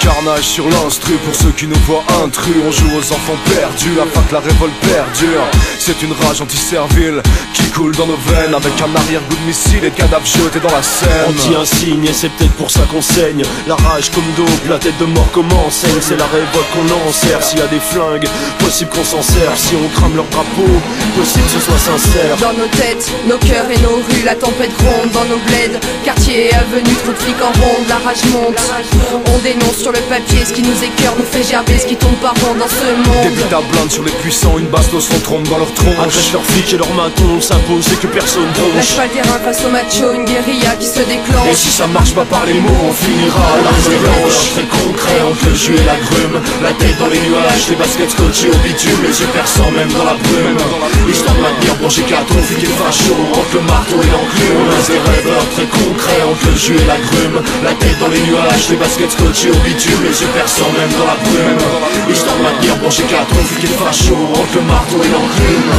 carnage sur l'instru pour ceux qui nous voient intrus. On joue aux enfants perdus afin que la révolte perdure. C'est une rage anti-servile qui coule dans nos veines, avec un arrière-goût de missile et de cadavres jetés dans la Seine. Anti-insigne, et c'est peut-être pour ça qu'on saigne. La rage comme dope, la tête de mort comme enseigne. C'est la révolte qu'on enserre. S'il y a des flingues, possible qu'on s'en serve. Si on crame leur drapeau, possible que ce soit sincère. Dans nos têtes, nos cœurs et nos rues, la tempête gronde dans nos bleds. Quartier et avenue, trop de flics en ronde, la rage monte. On dénonce sur le papier ce qui nous écœure, nous fait gerber ce qui tourne pas rond dans ce monde. Des buts à blinde sur les puissants, une bastos qu'on trompe dans leur tronche. Agresse leurs flics et leurs matons, s'impose et que personne bronche. Lâche pas le terrain face aux machos, une guérilla qui se déclenche. Et si ça marche pas par les mots, on finira à l'arme blanche. Très concret, entre le jus et la grume. La tête dans les nuages, les baskets scotchés au bitume, les yeux perçants même dans la brume. Histoire de maintenir branché catastrophique et facho, entre le marteau et l'enclume. On a des rêveurs très concrets, entre le jus et la grume. La tête dans les nuages, les baskets scotchés au bitume, les yeux perçants même dans la brume. Histoire de maintenir branché catastrophique et facho, entre le marteau et l'enclume.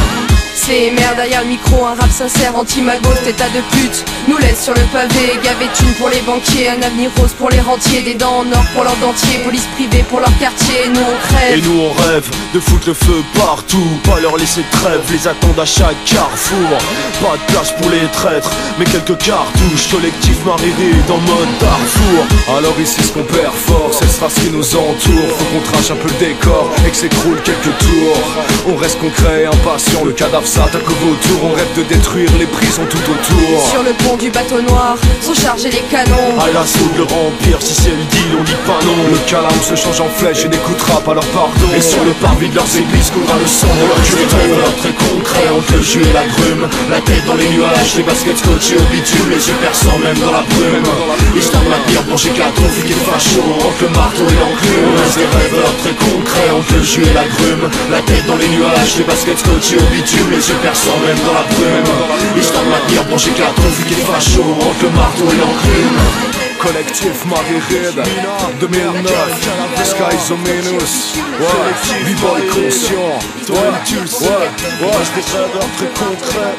C'est merde derrière le micro, un rap sincère, anti-magos, état de pute nous laisse sur le pavé, gavé de thunes pour les banquiers, un avenir rose pour les rentiers, des dents en or pour leurs dentiers, police privée pour leur quartier, nous on crève. Et nous on rêve de foutre le feu partout, pas leur laisser de trêve, les attendre à chaque carrefour. Pas de place pour les traîtres, mais quelques cartouches, collectif Mariré dans mode Darfour. Alors ici ce qu'on perd fort, c'est le strass qui nous entoure. Faut qu'on trache un peu le décor et que s'écroule quelques tours. On reste concret et impatient, le cadavre s'attaque au vautour. On rêve de détruire les prisons tout autour. Sur le pont du bateau noir, sont chargés les canons. À l'assaut de leur empire, si c'est le deal, on dit pas non. Le calame se change en flèche et n'écoutera pas leur pardon. Et sur le parvis de leurs églises coulera le sang de leur curé. Très concret, entre le jus et la grume. La tête dans les nuages, les baskets scotchés au bitume, les yeux perçants même dans la brume. Histoire de maintenir branché catastrophique et facho, entre le marteau et l'enclume. On a des rêveurs très concrets, entre le jus et la grume. La tête dans les nuages, les baskets scotchés au bitume, les yeux perçants même dans la brume. Histoire de maintenir branché catastrophique et facho, entre le marteau et l'enclume. Collectif Mariré 2009, The Sky's Ominous. Ouais, B-Boy conscient. Toi, tu sais, ouais, des rêveurs très concrets.